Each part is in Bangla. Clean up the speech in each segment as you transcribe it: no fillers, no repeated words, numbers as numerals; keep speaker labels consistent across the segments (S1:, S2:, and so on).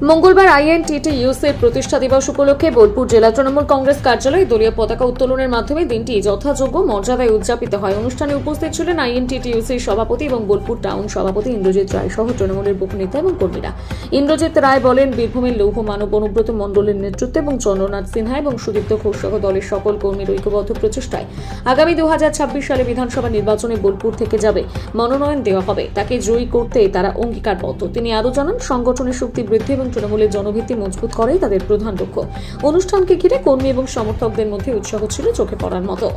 S1: মঙ্গলবার আইএনটিটিইউসির প্রতিষ্ঠা দিবস উপলক্ষে বোলপুর জেলা তৃণমূল কংগ্রেস কার্যালয়ে দলীয় পতাকা উত্তোলনের মাধ্যমে দিনটি যথাযোগ্য মর্যাদায় উদযাপিত হয়। অনুষ্ঠানে উপস্থিত ছিলেন আইএনটিটিইউসির সভাপতি এবং বোলপুর টাউন সভাপতি ইন্দ্রজিৎ রায় সহ তৃণমূলের বহু নেতা এবং কর্মীরা। ইন্দ্রজিৎ রায় বলেন, বীরভূমের লৌহ মানব অনুব্রত মণ্ডলের নেতৃত্বে এবং চন্দ্রনাথ সিনহা এবং সুদীপ্ত ঘোষ সহ দলের সকল কর্মীর ঐক্যবদ্ধ প্রচেষ্টায় আগামী 2026 সালে বিধানসভা নির্বাচনে বোলপুর থেকে যাবে মনোনয়ন দেওয়া হবে, তাকে জয়ী করতে তারা অঙ্গীকারবদ্ধ। তিনি আরও জানান, সংগঠনের শক্তি বৃদ্ধি এবং তৃণমূলের জনভিত্তি মজবুত করাই তাদের প্রধান লক্ষ্য। অনুষ্ঠানকে ঘিরে কর্মী এবং সমর্থকদের মধ্যে উৎসাহ ছিল চোখে পড়ার মতো।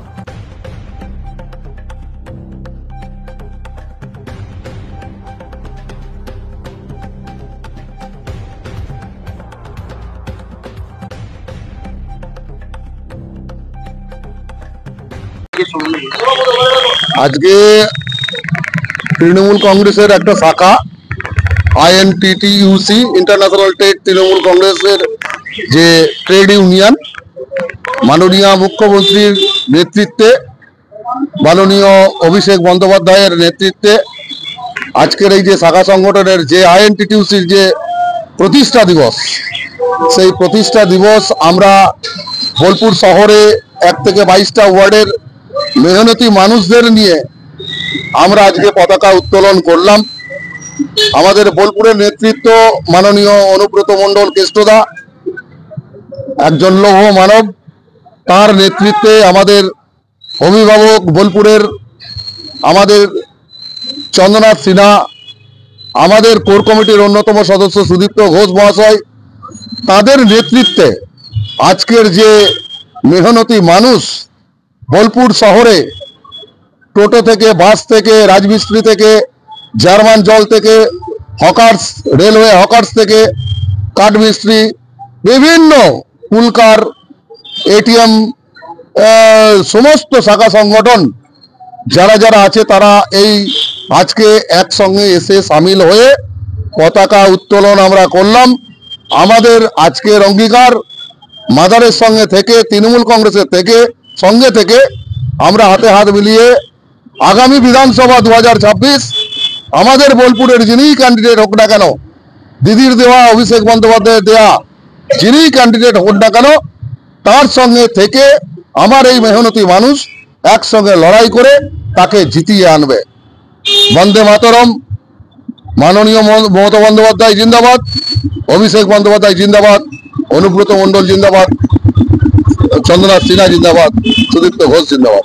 S2: আজকে তৃণমূল কংগ্রেসের একটা শাখা আইএনটিটিইউসি ইন্টারন্যাশনাল ট্রেড তৃণমূল কংগ্রেসের যে ট্রেড ইউনিয়ন মাননীয় মুখ্যমন্ত্রীর নেতৃত্বে, মাননীয় অভিষেক বন্দ্যোপাধ্যায়ের নেতৃত্বে আজকের এই যে শাখা সংগঠনের যে আইএনটিটিইউসির যে প্রতিষ্ঠা দিবস, সেই প্রতিষ্ঠা দিবস আমরা বোলপুর শহরে 1 থেকে 22টা ওয়ার্ডের মেহনতি মানুষদের নিয়ে আমরা আজকে পতাকা উত্তোলন করলাম। আমাদের বোলপুরের নেতৃত্ব মাননীয় অনুব্রত মণ্ডল কেষ্টদা, একজন লৌহ মানব, তার নেতৃত্বে আমাদের অভিভাবক বোলপুরের আমাদের চন্দ্রনাথ সিনহা, আমাদের কোর কমিটির অন্যতম সদস্য সুদীপ্ত ঘোষ মহাশয়, তাদের নেতৃত্বে আজকের যে মেহনতি মানুষ বোলপুর শহরে টোটো থেকে, বাস থেকে, রাজমিস্ত্রি থেকে, জার্মান জল থেকে, হকার্স, রেলওয়ে হকার্স থেকে, কাঠমিস্ত্রি, বিভিন্ন কুলকার, এটিএম, সমস্ত শাখা সংগঠন যারা যারা আছে তারা এই আজকে একসঙ্গে এসে সামিল হয়ে পতাকা উত্তোলন আমরা করলাম। আমাদের আজকের অঙ্গীকার মাদারের সঙ্গে থেকে, তৃণমূল কংগ্রেসের থেকে, সঙ্গে থেকে আমরা হাতে হাত মিলিয়ে আগামী বিধানসভা 2026 আমাদের বোলপুরের যিনি ক্যান্ডিডেট হোক না কেন, দিদির দেওয়া অভিষেক বন্দ্যোপাধ্যায়ের দেওয়া যিনি ক্যান্ডিডেট হোক না কেন, তার সঙ্গে থেকে আমার এই মেহনতি মানুষ একসঙ্গে লড়াই করে তাকে জিতিয়ে আনবে। বন্দে মাতরম। মাননীয় মমতা বন্দ্যোপাধ্যায় জিন্দাবাদ, অভিষেক বন্দ্যোপাধ্যায় জিন্দাবাদ, অনুব্রত মণ্ডল জিন্দাবাদ, চন্দ্রনাথ সিনহা জিন্দাবাদ, সুদীপ্ত ঘোষ জিন্দাবাদ।